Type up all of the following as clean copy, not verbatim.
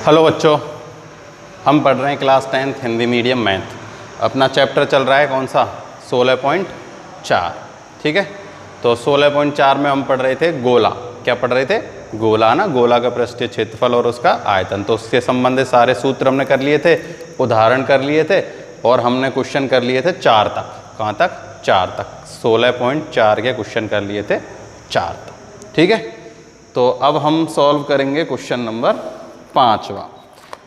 Hello बच्चों, हम पढ़ रहे हैं class 10th Hindi medium math. अपना चैप्टर चल रहा है कौन सा? 16.4। ठीक है, तो 16.4 में हम पढ़ रहे थे गोला। क्या पढ़ रहे थे? गोला ना, गोला का पृष्ठीय क्षेत्रफल और उसका आयतन। तो उससे संबंधित सारे सूत्र हमने कर लिए थे, उदाहरण कर लिए थे और हमने क्वेश्चन कर लिए थे 4 तक। कहाँ तक? 4 तक। 16.4 के क्वेश्चन कर लिए थे 4 तक। ठीक है, तो अब हम सॉल्व करेंगे क्वेश्चन नंबर 5वां।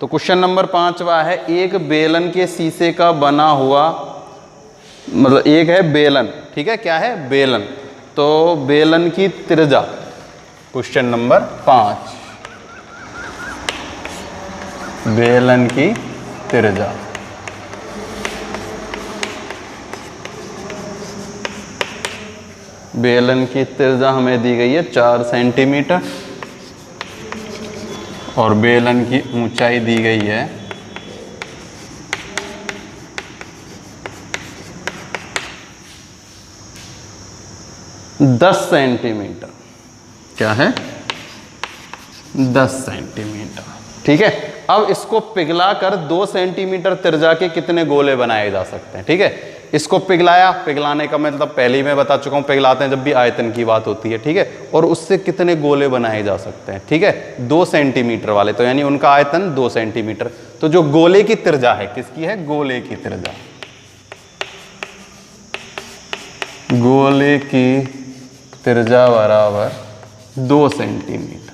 तो क्वेश्चन नंबर 5वां है, एक बेलन के शीशे का बना हुआ, मतलब एक है बेलन। ठीक है, क्या है? बेलन। तो बेलन की त्रिज्या, क्वेश्चन नंबर 5, बेलन की त्रिज्या। बेलन की त्रिज्या हमें दी गई है 4 सेंटीमीटर और बेलन की ऊंचाई दी गई है 10 सेंटीमीटर। क्या है? 10 सेंटीमीटर। ठीक है, अब इसको पिघला कर 2 सेंटीमीटर त्रिज्या के कितने गोले बनाए जा सकते हैं? ठीक है, इसको पिघलाया, पिघलाने का मतलब पहले ही मैं बता चुका हूं, पिघलाते हैं जब भी आयतन की बात होती है। ठीक है, और उससे कितने गोले बनाए जा सकते हैं? ठीक है, 2 सेंटीमीटर वाले, तो यानी उनका आयतन 2 सेंटीमीटर। तो जो गोले की त्रिज्या है, किसकी है? गोले की त्रिज्या। गोले की त्रिज्या बराबर 2 सेंटीमीटर।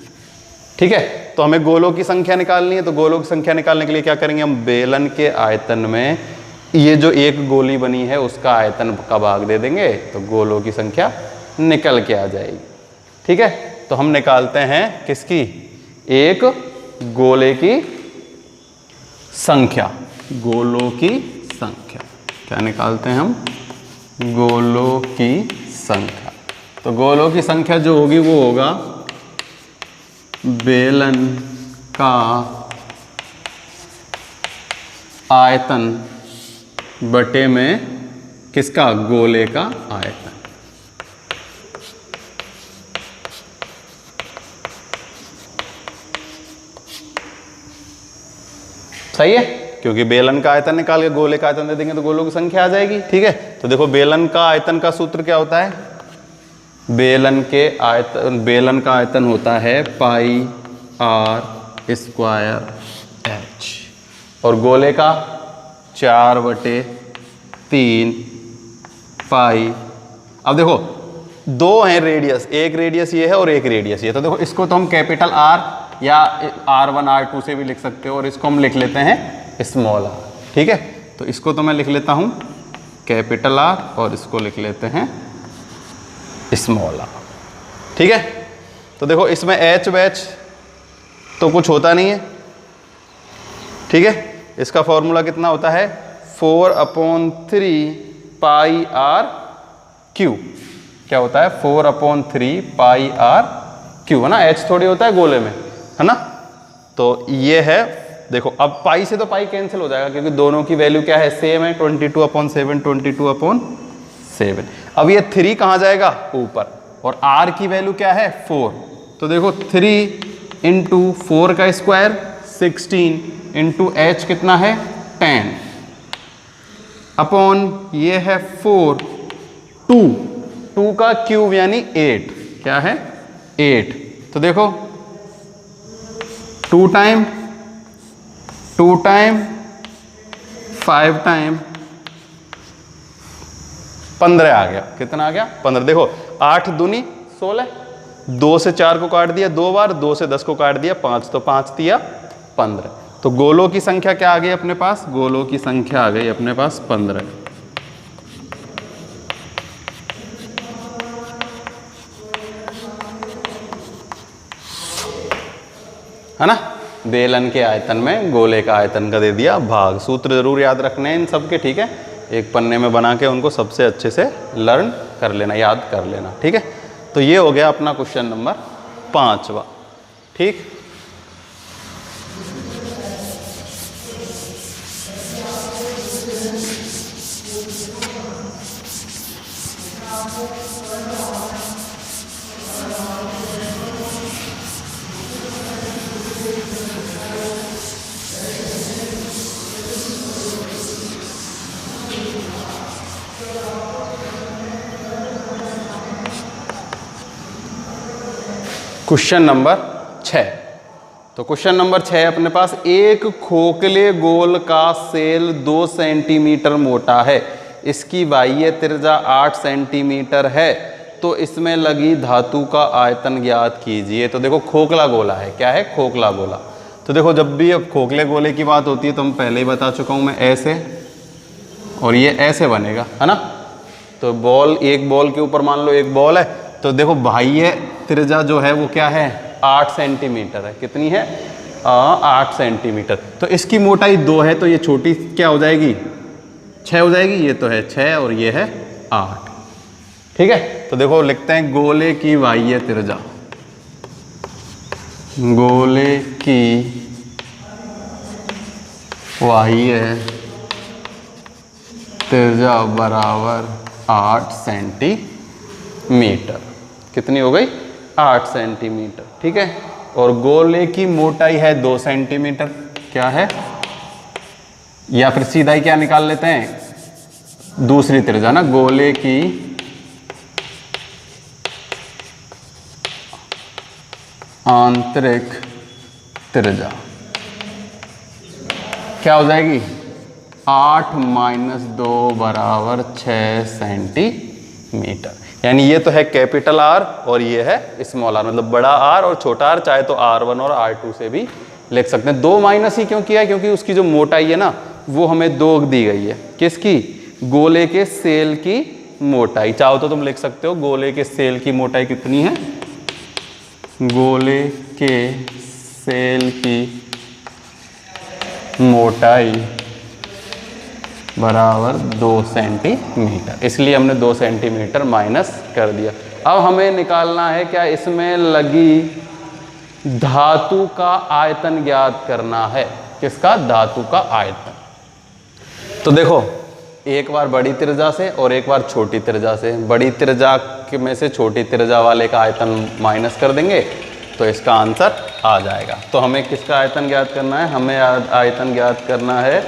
ठीक है, तो हमें गोलों की संख्या निकालनी है। तो गोलों की संख्या निकालने के लिए क्या करेंगे हम? बेलन के आयतन में ये जो एक गोली बनी है उसका आयतन का भाग दे देंगे, तो गोलों की संख्या निकल के आ जाएगी। ठीक है, तो हम निकालते हैं किसकी? एक गोले की संख्या। गोलों की संख्या क्या निकालते हैं हम? गोलों की संख्या। तो गोलों की संख्या जो होगी वो होगा बेलन का आयतन बटे में किसका? गोले का आयतन। सही है, क्योंकि बेलन का आयतन निकाल के गोले का आयतन दे देंगे तो गोलों की संख्या आ जाएगी। ठीक है, तो देखो बेलन का आयतन का सूत्र क्या होता है? बेलन का आयतन होता है पाई r स्क्वायर h और गोले का 4/3 पाई। अब देखो दो हैं रेडियस, एक रेडियस ये है और एक रेडियस ये। तो देखो इसको तो हम कैपिटल R या R1 R2 से भी लिख सकते हो और इसको हम लिख लेते हैं स्मॉल r। ठीक है, तो इसको तो मैं लिख लेता हूं कैपिटल R और इसको लिख लेते हैं स्मॉल r। ठीक है, तो देखो इसमें h वैच तो कुछ होता नहीं है। ठीक है, इसका फॉर्मूला कितना होता है? 4/3 पाई r क्यू। क्या होता है? 4/3 पाई r क्यू, है ना? h थोड़ी होता है गोले में, है ना? तो ये है, देखो अब पाई से तो पाई कैंसिल हो जाएगा क्योंकि दोनों की वैल्यू क्या है? सेम है, 22/7 22/7। अब ये 3 कहाँ जाएगा? ऊपर, और r की वैल्यू क्या है? 4। तो देखो 3 × 4 का स्क्वायर 16 × h कितना है? 10 अपॉन ये है 4, 2 का क्यूब यानी 8। क्या है? 8। तो देखो 2 टाइम 5 टाइम 15 आ गया। कितना आ गया? 15। देखो 8 दूनी 16, 2 से 4 को काट दिया 2 बार, 2 से 10 को काट दिया 5, तो 5 दिया 15। तो गोलों की संख्या क्या आ गई अपने पास? गोलों की संख्या आ गई अपने पास 15। है ना? बेलन के आयतन में गोले का आयतन का दे दिया भाग। सूत्र जरूर याद रखने हैं इन सब के। ठीक है, एक पन्ने में बना के उनको सबसे अच्छे से लर्न कर लेना, याद कर लेना। ठीक है, तो ये हो गया अपना क्वेश्चन नंबर 5वां। ठीक, क्वेश्चन नंबर 6। तो क्वेश्चन नंबर 6 अपने पास, एक खोखले गोल का सेल 2 सेंटीमीटर मोटा है, इसकी बाह्य त्रिज्या 8 सेंटीमीटर है, तो इसमें लगी धातु का आयतन ज्ञात कीजिए। तो देखो खोखला गोला है, क्या है? खोखला गोला। तो देखो जब भी अब खोखले गोले की बात होती है तो हम पहले ही बता चुका हूँ मैं, ऐसे और ये ऐसे बनेगा, है ना। तो बॉल, एक बॉल के ऊपर मान लो एक बॉल है, तो देखो बाह्य त्रिज्या जो है वो क्या है? 8 सेंटीमीटर है। कितनी है? 8 सेंटीमीटर। तो इसकी मोटाई 2 है, तो ये छोटी क्या हो जाएगी? 6 हो जाएगी। ये तो है 6 और ये है 8। ठीक है, तो देखो लिखते हैं गोले की बाह्य त्रिज्या, गोले की बाह्य त्रिज्या बराबर 8 सेंटीमीटर। कितनी हो गई? 8 सेंटीमीटर। ठीक है, और गोले की मोटाई है 2 सेंटीमीटर। क्या है? या फिर सीधा ही क्या निकाल लेते हैं? दूसरी त्रिज्या ना, गोले की आंतरिक त्रिज्या क्या हो जाएगी? 8 - 2 बराबर 6 सेंटीमीटर। यानी ये तो है कैपिटल आर और ये है स्मॉल आर, मतलब बड़ा आर और छोटा आर, चाहे तो R1 और R2 से भी लिख सकते हैं। 2 माइनस ही क्यों किया है? क्योंकि उसकी जो मोटाई है ना वो हमें 2 दी गई है। किसकी? गोले के सेल की मोटाई। चाहो तो तुम लिख सकते हो गोले के सेल की मोटाई कितनी है? गोले के सेल की मोटाई बराबर 2 सेंटीमीटर, इसलिए हमने 2 सेंटीमीटर माइनस कर दिया। अब हमें निकालना है क्या? इसमें लगी धातु का आयतन ज्ञात करना है। किसका? धातु का आयतन। तो देखो एक बार बड़ी त्रिज्या से और एक बार छोटी त्रिज्या से। बड़ी त्रिज्या में से छोटी त्रिज्या वाले का आयतन माइनस कर देंगे तो इसका आंसर आ जाएगा। तो हमें किसका आयतन ज्ञात करना है? हमें आयतन ज्ञात करना है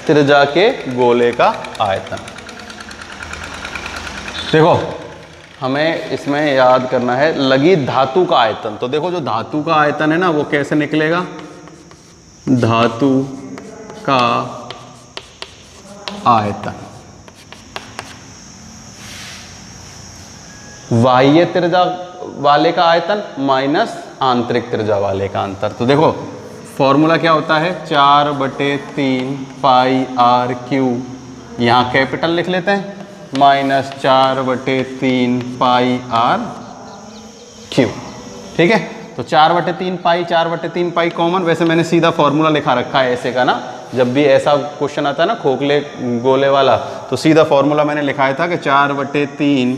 त्रिज्या के गोले का आयतन। देखो हमें इसमें याद करना है लगी धातु का आयतन। तो देखो जो धातु का आयतन है ना वो कैसे निकलेगा? धातु का आयतन बाह्य त्रिज्या वाले का आयतन माइनस आंतरिक त्रिज्या वाले का अंतर। तो देखो फॉर्मूला क्या होता है? 4/3 पाई आर क्यू, यहाँ कैपिटल लिख लेते हैं, माइनस 4/3 पाई आर क्यू। ठीक है, तो 4/3 पाई, 4/3 पाई कॉमन। वैसे मैंने सीधा फॉर्मूला लिखा रखा है ऐसे का ना, जब भी ऐसा क्वेश्चन आता है ना खोखले गोले वाला, तो सीधा फॉर्मूला मैंने लिखाया था कि 4/3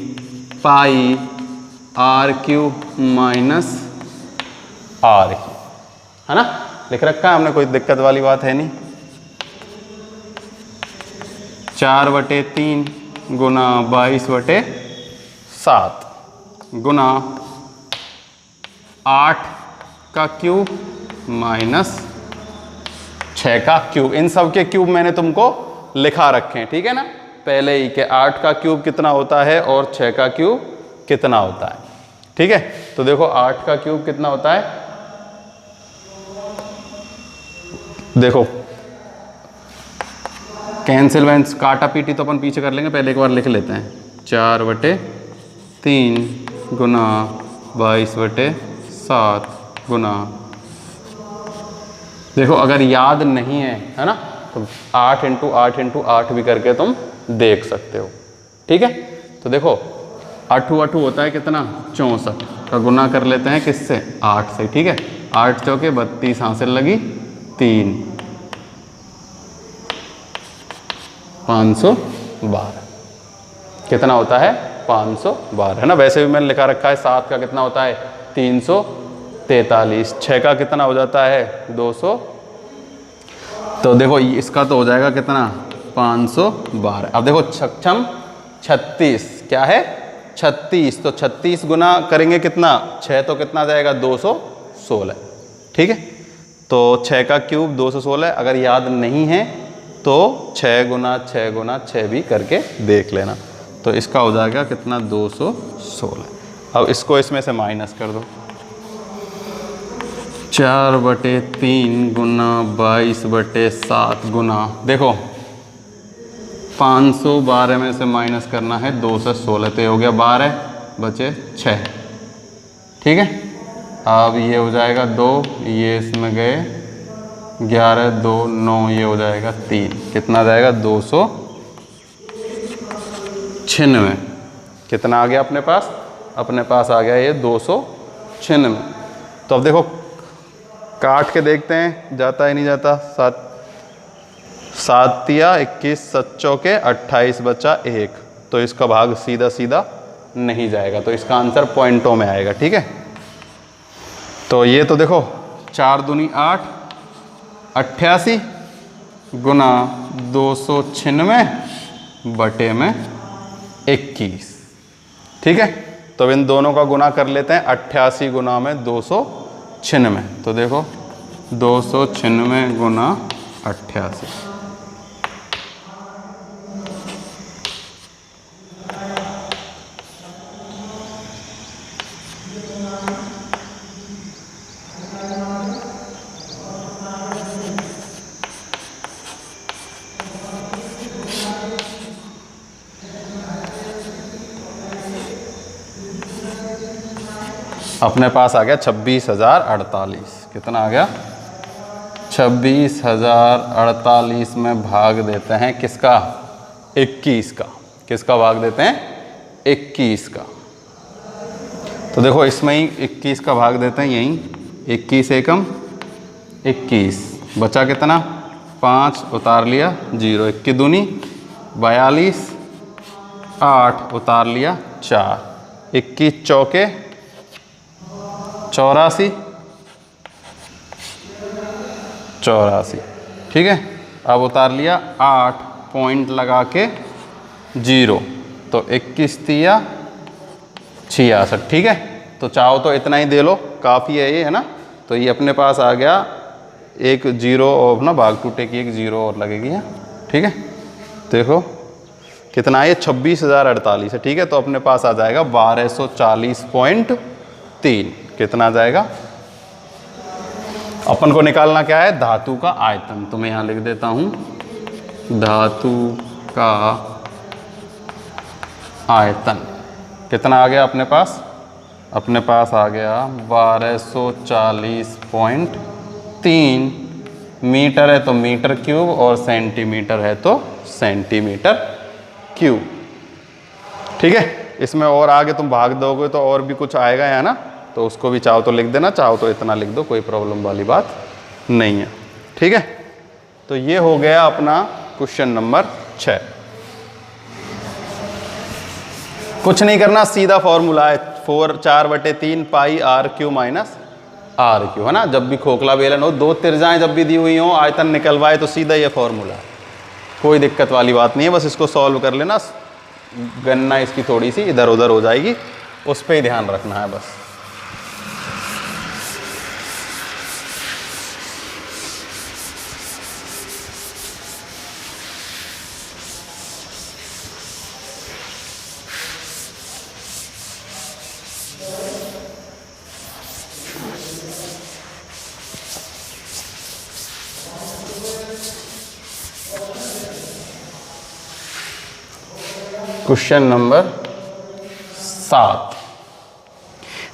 pi R Q minus R Q, है ना, लिख रखा है हमने, कोई दिक्कत वाली बात है नहीं। 4/3 गुना 22/7 गुना 8 का क्यूब माइनस 6 का क्यूब। इन सब के क्यूब मैंने तुमको लिखा रखे हैं, ठीक है ना, पहले ही के 8 का क्यूब कितना होता है और 6 का क्यूब कितना होता है। ठीक है, तो देखो 8 का क्यूब कितना होता है, देखो कैंसिल वैंस काटा पीटी तो अपन पीछे कर लेंगे, पहले एक बार लिख लेते हैं। 4/3 गुना 22/7 गुना, देखो अगर याद नहीं है ना, तो 8 × 8 × 8 भी करके तुम देख सकते हो। ठीक है, तो देखो 8 होता है कितना, 64 का गुना कर लेते हैं किससे, 8 से। ठीक है, 8 चौके 32, हासिल लगी 3, 512 कितना होता है, 512, है ना। वैसे भी मैंने लिखा रखा है 7 का कितना होता है, 343, 6 का कितना हो जाता है, 200। तो देखो इसका तो हो जाएगा कितना, 512। अब देखो छक्षम 36 क्या है, 36, तो 36 गुना करेंगे कितना, 6 तो कितना जाएगा, 216। ठीक है, तो 6 का क्यूब 216, अगर याद नहीं है तो 6 गुना 6 गुना 6 भी करके देख लेना, तो इसका हो जाएगा कितना, 216। अब इसको इसमें से माइनस कर दो, 4/3 गुना 22/7 गुना, देखो 512 में से माइनस करना है 2 से 16, तो ये हो गया 12 बचे 6, ठीक है। अब ये हो जाएगा 2, ये इसमें गए 11, 2, 9, ये हो जाएगा 3, कितना जाएगा 296। कितना आ गया अपने पास? अपने पास आ गया ये 296। तो अब देखो काट के देखते हैं, जाता है नहीं जाता। 7 या 21, 7 चौके 28 बचा 1, तो इसका भाग सीधा सीधा नहीं जाएगा, तो इसका आंसर पॉइंटों में आएगा, ठीक है। तो ये तो देखो 4 दूनी 8, 88 गुना 296 बटे में 21, ठीक है। तो इन दोनों का गुना कर लेते हैं, 88 गुना में 296, तो देखो 296 गुना 88, अपने पास आ गया 26,048। कितना आ गया? 26,048 में भाग देते हैं किसका? 21 का। किसका भाग देते हैं? 21 का। तो देखो इसमें ही 21 का भाग देते हैं, यहीं 21 एकम 21, बचा कितना? 5 उतार लिया 0, 21 दूनी 42, 8 उतार लिया 4, 21 चौके 84, ठीक है। अब उतार लिया 8, पॉइंट लगा के 0, तो 21 तिया 66, ठीक है। तो चाहो तो इतना ही दे लो, काफ़ी है ये, है ना। तो ये अपने पास आ गया, एक 0 और ना भाग टूटे की एक 0 और लगेगी है, ठीक है। देखो कितना है ये? 26,048 है, ठीक है। तो अपने पास आ जाएगा 1240.3। कितना आ जाएगा? अपन को निकालना क्या है? धातु का आयतन। तो मैं यहाँ लिख देता हूँ धातु का आयतन। कितना आ गया अपने पास? अपने पास आ गया 1240.3 मीटर है तो मीटर क्यूब, और सेंटीमीटर है तो सेंटीमीटर क्यूब, ठीक है। इसमें और आगे तुम भाग दोगे तो और भी कुछ आएगा है ना, तो उसको भी चाहो तो लिख देना, चाहो तो इतना लिख दो, कोई प्रॉब्लम वाली बात नहीं है, ठीक है। तो ये हो गया अपना क्वेश्चन नंबर 6। कुछ नहीं करना, सीधा फॉर्मूला है 4/3 pi R Q minus R Q, है ना। जब भी खोखला बेलन हो, 2 तिरजाएं जब भी दी हुई हो, आयतन निकलवाए, तो सीधा ये फॉर्मूला है, कोई दिक्कत वाली बात नहीं है। बस इसको सॉल्व कर लेना, गणना इसकी थोड़ी सी इधर उधर हो जाएगी, उस पर ही ध्यान रखना है बस। Question number 7।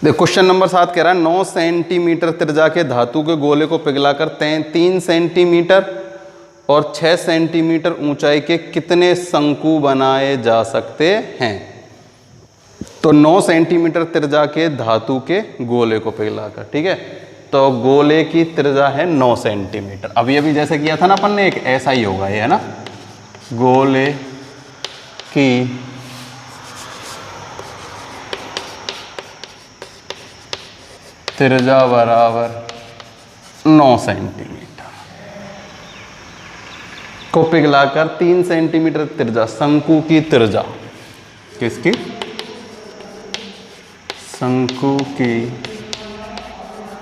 देखो क्वेश्चन नंबर 7 कह रहा है 9 सेंटीमीटर त्रिज्या के धातु के गोले को पिघलाकर 3 सेंटीमीटर और 6 सेंटीमीटर ऊंचाई के कितने शंकु बनाए जा सकते हैं। तो 9 सेंटीमीटर त्रिज्या के धातु के गोले को पिघलाकर, ठीक है। तो गोले की त्रिज्या है 9 सेंटीमीटर। अभी अभी जैसे किया था ना अपन ने, एक ऐसा ही होगा ये, है ना। गोले की त्रिज्या बराबर 9 सेंटीमीटर को पिघलाकर 3 सेंटीमीटर त्रिज्या, शंकु की त्रिज्या, किसकी? शंकु की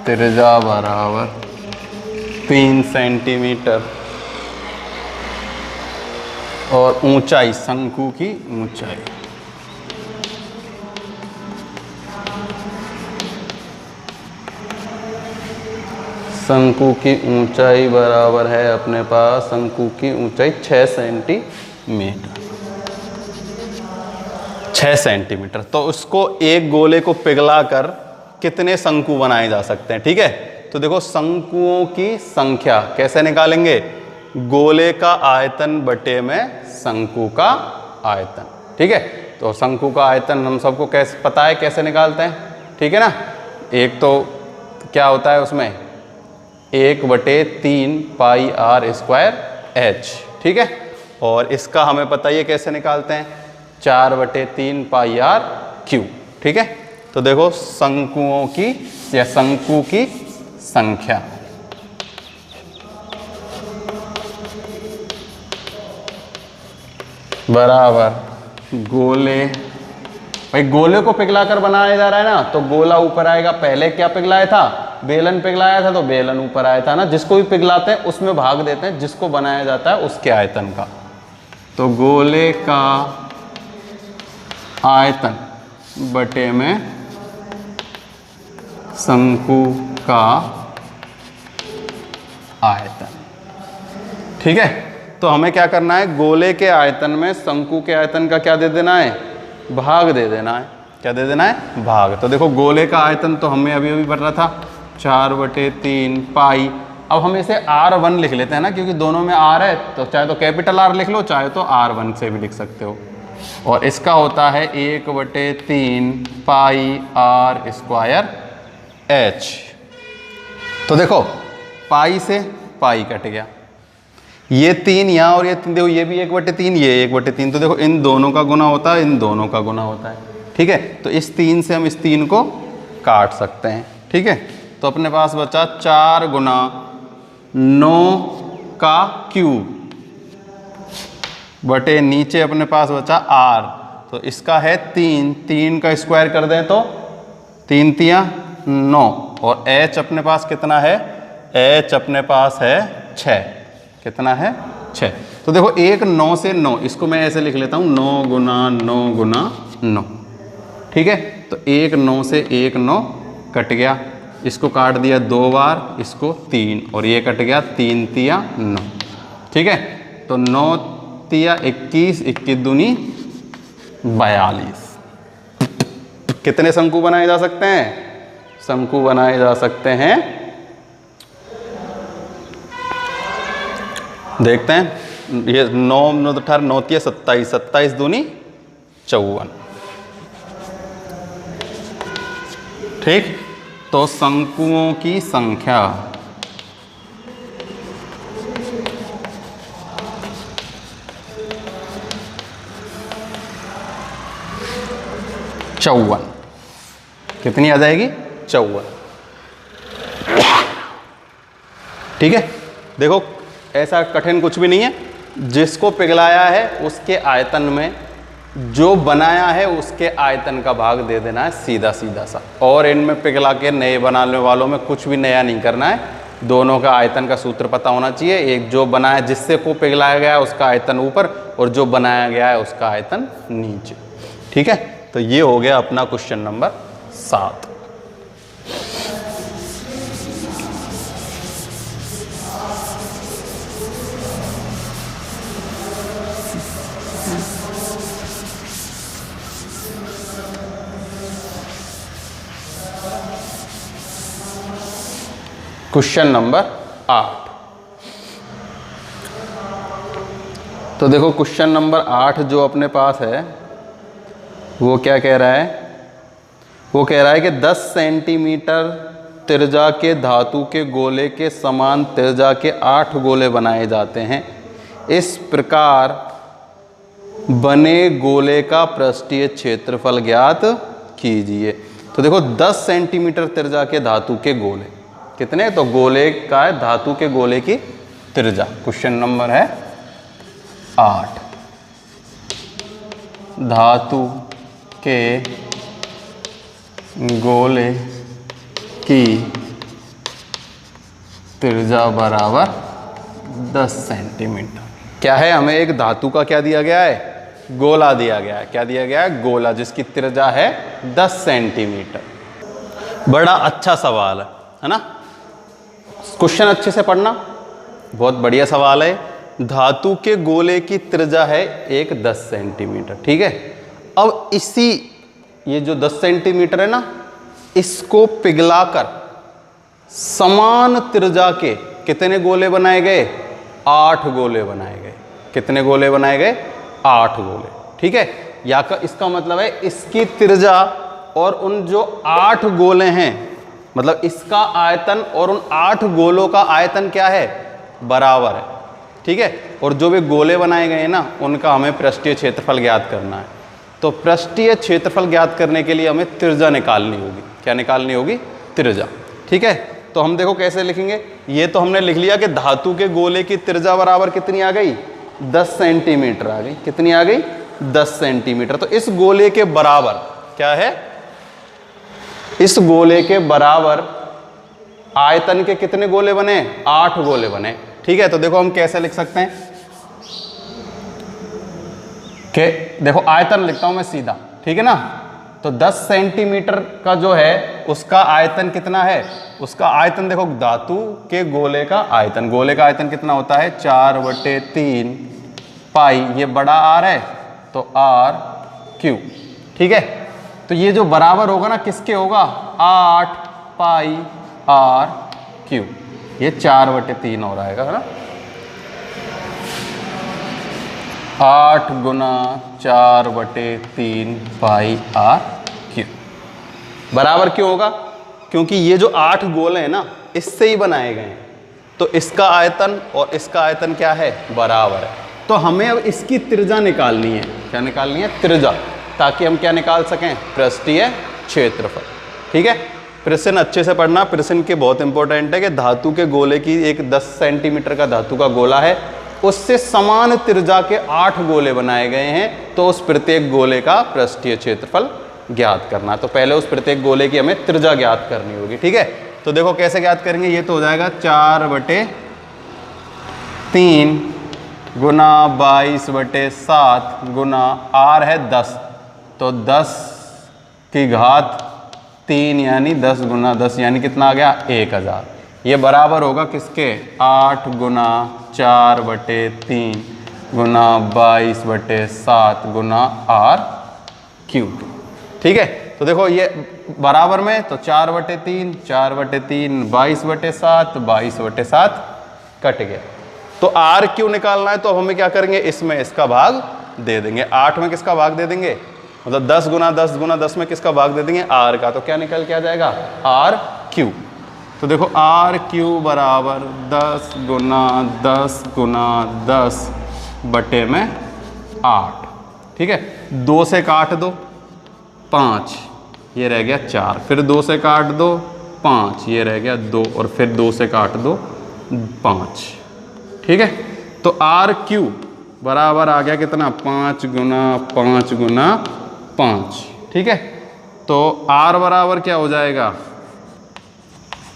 त्रिज्या बराबर 3 सेंटीमीटर और ऊंचाई, शंकु की ऊंचाई शंकु की ऊंचाई बराबर है अपने पास, शंकु की ऊंचाई 6 सेंटीमीटर, 6 सेंटीमीटर। तो उसको एक गोले को पिघला कर कितने शंकु बनाए जा सकते हैं, ठीक है। तो देखो शंकुओं की संख्या कैसे निकालेंगे, गोले का आयतन बटे में शंकु का आयतन, ठीक है। तो शंकु का आयतन हम सबको कैसे पता है, कैसे निकालते हैं, ठीक है ना। एक तो क्या होता है उसमें 1/3 पाई r स्क्वायर h, ठीक है। और इसका हमें पता ही है कैसे निकालते हैं, 4/3 पाई r क्यूब, ठीक है। तो देखो शंकुओं की या शंकु की संख्या बराबर गोले, भाई गोले को पिघलाकर बनाया जा रहा है ना, तो गोला ऊपर आएगा। पहले क्या पिघलाया था, बेलन पिघलाया था, तो बेलन ऊपर आया था ना। जिसको भी पिघलाते हैं उसमें भाग देते हैं जिसको बनाया जाता है उसके आयतन का। तो गोले का आयतन बटे में शंकु का आयतन, ठीक है। तो हमें क्या करना है, गोले के आयतन में शंकु के आयतन का क्या दे देना है, भाग दे देना है। क्या दे देना है, भाग। तो देखो गोले का आयतन तो हमें अभी अभी पढ़ रहा था 4/3 पाई। अब हम इसे R1 लिख लेते हैं ना, क्योंकि दोनों में R है, तो चाहे तो कैपिटल R लिख लो, चाहे तो R1 से भी लिख सकते हो। और इसका होता है 1/3 पाई r स्क्वायर h। तो देखो पाई से पाई कट गया, ये 3 यहाँ और ये 3, देखो ये भी 1/3, ये 1/3। तो देखो इन दोनों का गुना होता है, इन दोनों का गुना होता है, ठीक है। तो इस 3 से हम इस 3 को काट सकते हैं, ठीक है। तो अपने पास बचा 4 गुना 9 का क्यूब बटे नीचे अपने पास बचा r। तो इसका है 3 का स्क्वायर कर दें तो 3 तिया 9, और h अपने पास कितना है, h अपने पास है 6। कितना है, 6। तो देखो 1 9 से 9, इसको मैं ऐसे लिख लेता हूँ 9 गुना 9 गुना 9, ठीक है। तो 1 9 से 1 9 कट गया, इसको काट दिया 2 बार, इसको 3, और ये कट गया 3 तिया 9, ठीक है। तो 9 तिया 21, 21 दूनी 42। कितने शंकु बनाए जा सकते हैं, शंकु बनाए जा सकते हैं, देखते हैं। ये 9 9 18 9 तिया 27, 27 दूनी 54, ठीक। तो शंकुओं की संख्या चौवन, कितनी आ जाएगी, 54, ठीक है। देखो ऐसा कठिन कुछ भी नहीं है, जिसको पिघलाया है उसके आयतन में जो बनाया है उसके आयतन का भाग दे देना है, सीधा सीधा सा। और इनमें पिघला के नए बनाने वालों में कुछ भी नया नहीं करना है, दोनों का आयतन का सूत्र पता होना चाहिए। एक जो बनाया, जिससे को पिघलाया गया है उसका आयतन ऊपर, और जो बनाया गया है उसका आयतन नीचे, ठीक है। तो ये हो गया अपना क्वेश्चन नंबर 7। Question number 8। तो देखो क्वेश्चन नंबर 8 जो अपने पास है वो क्या कह रहा है, वो कह रहा है कि 10 सेंटीमीटर त्रिज्या के धातु के गोले के समान त्रिज्या के 8 गोले बनाए जाते हैं। इस प्रकार बने गोले का पृष्ठीय क्षेत्रफल ज्ञात कीजिए। तो देखो 10 सेंटीमीटर त्रिज्या के धातु के गोले कितने, तो गोले का है धातु के गोले की त्रिज्या। क्वेश्चन नंबर है 8। धातु के गोले की त्रिज्या बराबर 10 सेंटीमीटर। क्या है, हमें एक धातु का क्या दिया गया है, गोला दिया गया है। क्या दिया गया है, गोला, जिसकी त्रिज्या है 10 सेंटीमीटर। बड़ा अच्छा सवाल है ना। क्वेश्चन अच्छे से पढ़ना, बहुत बढ़िया सवाल है। धातु के गोले की त्रिज्या है एक 10 सेंटीमीटर, ठीक है। अब इसी ये जो 10 सेंटीमीटर है ना, इसको पिघलाकर समान त्रिज्या के कितने गोले बनाए गए? 8 गोले बनाए गए। कितने गोले बनाए गए? 8 गोले, ठीक है। या का इसका मतलब है इसकी त्रिज्या और उन जो 8 गोले हैं, मतलब इसका आयतन और उन 8 गोलों का आयतन क्या है? बराबर है, ठीक है। और जो भी गोले बनाए गए हैं ना, उनका हमें पृष्ठीय क्षेत्रफल ज्ञात करना है। तो पृष्ठीय क्षेत्रफल ज्ञात करने के लिए हमें त्रिज्या निकालनी होगी। क्या निकालनी होगी? त्रिज्या, ठीक है। तो हम देखो कैसे लिखेंगे। ये तो हमने लिख लिया कि धातु के गोले की त्रिज्या बराबर कितनी आ गई? 10 सेंटीमीटर आ गई। कितनी आ गई? 10 सेंटीमीटर। तो इस गोले के बराबर क्या है? इस गोले के बराबर आयतन के कितने गोले बने? 8 गोले बने, ठीक है। तो देखो हम कैसे लिख सकते हैं कि देखो आयतन लिखता हूं मैं सीधा, ठीक है ना। तो 10 सेंटीमीटर का जो है उसका आयतन कितना है? उसका आयतन देखो, धातु के गोले का आयतन, गोले का आयतन कितना होता है? 4/3 पाई, ये बड़ा आर है तो आर क्यू, ठीक है। तो ये जो बराबर होगा ना किसके होगा? 8 पाई आर क्यू, ये 4/3 हो रहेगा, है ना। 8 गुना 4/3 पाई आर क्यू बराबर क्यों होगा? क्योंकि ये जो 8 गोले हैं ना, इससे ही बनाए गए हैं। तो इसका आयतन और इसका आयतन क्या है? बराबर है। तो हमें अब इसकी त्रिज्या निकालनी है। क्या निकालनी है? त्रिज्या, ताकि हम क्या निकाल सकें? पृष्ठीय क्षेत्रफल, ठीक है। प्रश्न अच्छे से पढ़ना, प्रश्न के बहुत इंपॉर्टेंट है कि धातु के गोले की एक 10 सेंटीमीटर का धातु का गोला है, उससे समान त्रिज्या के 8 गोले बनाए गए हैं। तो उस प्रत्येक गोले का पृष्ठीय क्षेत्रफल ज्ञात करना। तो पहले उस प्रत्येक गोले की हमें त्रिज्या ज्ञात करनी होगी, ठीक है। तो देखो कैसे ज्ञात करेंगे। ये तो हो जाएगा 4/3 गुना 22/7 गुना आर है 10, तो 10 की घात 3 यानी 10 गुना 10 यानी कितना आ गया? 1000। ये बराबर होगा किसके? 8 गुना 4/3 गुना 22/7 गुना आर क्यूब, ठीक है। तो देखो ये बराबर में, तो 4/3 4/3 22/7 22/7 कट गया। तो आर क्यू निकालना है, तो हमें क्या करेंगे? इसमें इसका भाग दे देंगे। 8 में किसका भाग दे देंगे? मतलब 10 गुना 10 गुना 10 में किसका भाग दे देंगे? आर का। तो क्या निकल के आ जाएगा? R Q. तो देखो आर क्यू बराबर 10 गुना 10 गुना 10 बटे में 8, ठीक है। 2 से काट दो 5, ये रह गया 4, फिर 2 से काट दो 5, ये रह गया 2, और फिर 2 से काट दो 5, ठीक है। तो आर क्यू बराबर आ गया कितना? 5 गुना 5 गुना 5, ठीक है। तो आर बराबर क्या हो जाएगा?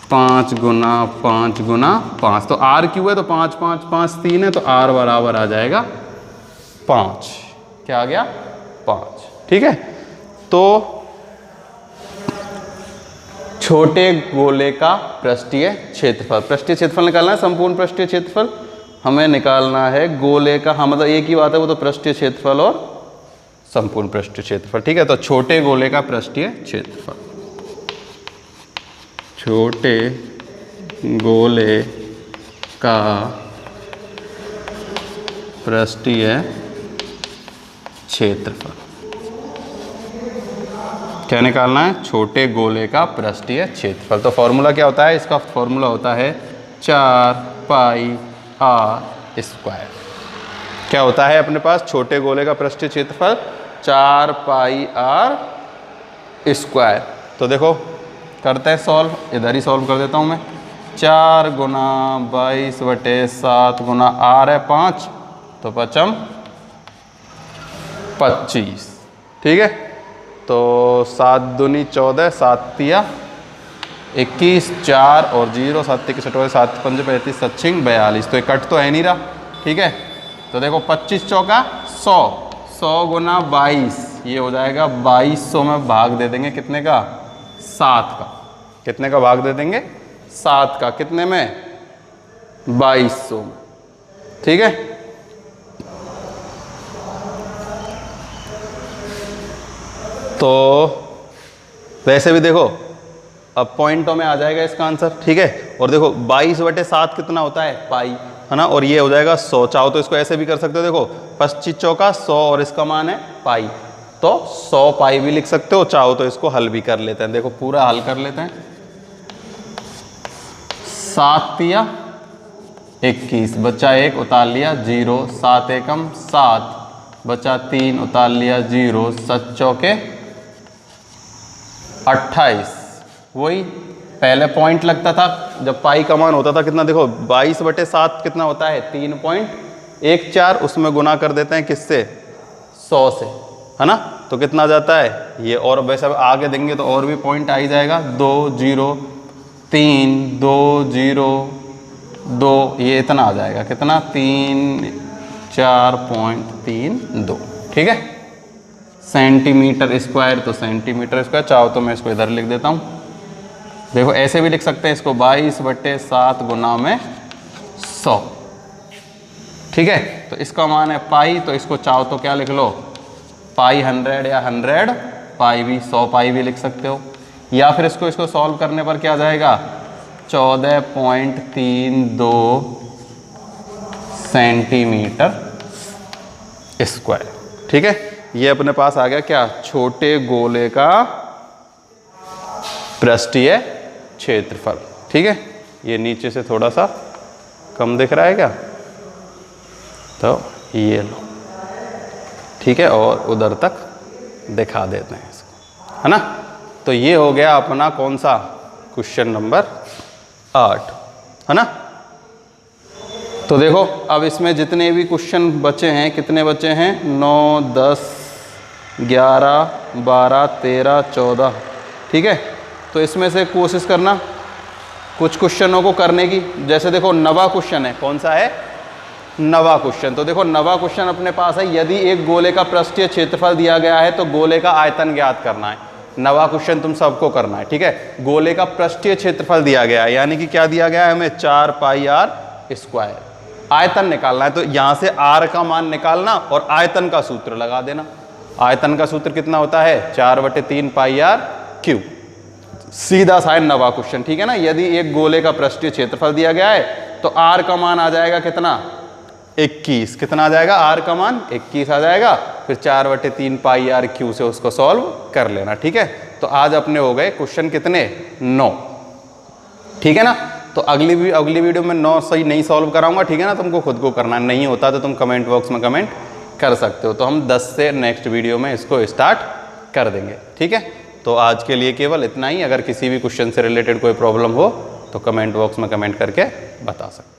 5 गुना 5 गुना 5। तो आर क्यू है तो 5 5 5 3 है, तो आर बराबर आ जाएगा 5। क्या आ गया? 5, ठीक है। तो छोटे गोले का पृष्ठीय क्षेत्रफल, पृष्ठीय क्षेत्रफल निकालना है। संपूर्ण पृष्ठीय क्षेत्रफल हमें निकालना है गोले का। हाँ, मतलब एक ही बात है, वो तो पृष्ठीय क्षेत्रफल और संपूर्ण पृष्ठीय क्षेत्रफल, ठीक है। तो छोटे गोले का पृष्ठीय क्षेत्रफल, छोटे गोले का पृष्ठीय क्षेत्रफल, क्या निकालना है? छोटे गोले का पृष्ठीय क्षेत्रफल। तो फॉर्मूला क्या होता है? इसका फॉर्मूला होता है 4 पाई आर स्क्वायर। क्या होता है अपने पास? छोटे गोले का पृष्ठीय क्षेत्रफल 4 पाई आर स्क्वायर। तो देखो करते हैं सॉल्व, इधर ही सॉल्व कर देता हूँ मैं। 4 गुना 22/7 गुना आर है 5, तो 5 25, ठीक है। तो 7 दूनी 14, 7 तिया 21, 4 और 0, 7 21 7 5 35 7 42। तो ये कट तो है नहीं रहा, ठीक है। तो देखो 25 चौका 100, 100 गुना 22, ये हो जाएगा 2200 में भाग दे देंगे कितने का? 7 का। कितने का भाग दे देंगे? 7 का कितने में 2200 में। ठीक है, तो वैसे भी देखो अब पॉइंटों में आ जाएगा इसका आंसर। ठीक है, और देखो 22/7 कितना होता है पाई, है ना, और ये हो जाएगा 100। चाहो तो इसको ऐसे भी कर सकते हो, देखो 25 चौका 100 और इसका मान है पाई, तो 100 पाई भी लिख सकते हो। चाहो तो इसको हल भी कर लेते हैं, देखो पूरा हल कर लेते हैं। 7 या 21 बचा 1 उतार लिया 0, 7 एकम 7 बचा 3 उतार लिया 0, 7 चौके 28। वही पहले पॉइंट लगता था जब पाई का मान होता था कितना, देखो 22/7 कितना होता है 3.14, उसमें गुना कर देते हैं किससे 100 से, है ना, तो कितना आ जाता है ये। और वैसे आगे देंगे तो और भी पॉइंट आ ही जाएगा, 2 0 3 2 0 2, ये इतना आ जाएगा कितना 3 4.32। ठीक है, सेंटीमीटर स्क्वायर, तो सेंटीमीटर स्क्वायर। चाहो तो मैं इसको इधर लिख देता हूँ, देखो ऐसे भी लिख सकते हैं इसको 22/7 गुना में 100। ठीक है, तो इसका मान है पाई, तो इसको चाहो तो क्या लिख लो पाई 100 या 100 पाई भी, 100 पाई भी लिख सकते हो। या फिर इसको सॉल्व करने पर क्या आ जाएगा 14.32 सेंटीमीटर स्क्वायर। ठीक है, ये अपने पास आ गया क्या, छोटे गोले का पृष्ठीय क्षेत्रफल। ठीक है, ये नीचे से थोड़ा सा कम दिख रहा है क्या, तो ये लो। ठीक है, और उधर तक दिखा देते हैं इसको, है ना। तो ये हो गया अपना कौन सा क्वेश्चन नंबर 8, है ना। तो देखो अब इसमें जितने भी क्वेश्चन बचे हैं, कितने बचे हैं 9 10 11 12 13 14। ठीक है, तो इसमें से कोशिश करना कुछ क्वेश्चनों को करने की। जैसे देखो नवा क्वेश्चन है, कौन सा है नवा क्वेश्चन। तो देखो नवा क्वेश्चन अपने पास है, यदि एक गोले का पृष्ठीय क्षेत्रफल दिया गया है तो गोले का आयतन ज्ञात करना है। नवा क्वेश्चन तुम सबको करना है। ठीक है, गोले का पृष्ठीय क्षेत्रफल दिया गया है, यानी कि क्या दिया गया है हमें 4 पाई r स्क्वायर। आयतन निकालना है, तो यहाँ से r का मान निकालना और आयतन का सूत्र लगा देना। आयतन का सूत्र कितना होता है 4/3 पाई r क्यूब। सीधा सा नवा क्वेश्चन। ठीक है ना, यदि एक गोले का पृष्ठीय क्षेत्रफल दिया गया है तो r का मान आ जाएगा कितना 21। कितना आ जाएगा r का मान 21 आ जाएगा। फिर 4/3 पाई r क्यू से उसको सॉल्व कर लेना। ठीक है, तो आज अपने हो गए क्वेश्चन कितने 9। ठीक है ना, तो अगली वीडियो में 9 सही नहीं सॉल्व कराऊंगा। ठीक है ना, तुमको खुद को करना नहीं होता तो तुम कमेंट बॉक्स में कमेंट कर सकते हो, तो हम 10 से नेक्स्ट वीडियो में इसको स्टार्ट कर देंगे। ठीक है, तो आज के लिए केवल इतना ही। अगर किसी भी क्वेश्चन से रिलेटेड कोई प्रॉब्लम हो तो कमेंट बॉक्स में कमेंट करके बता सकते हो।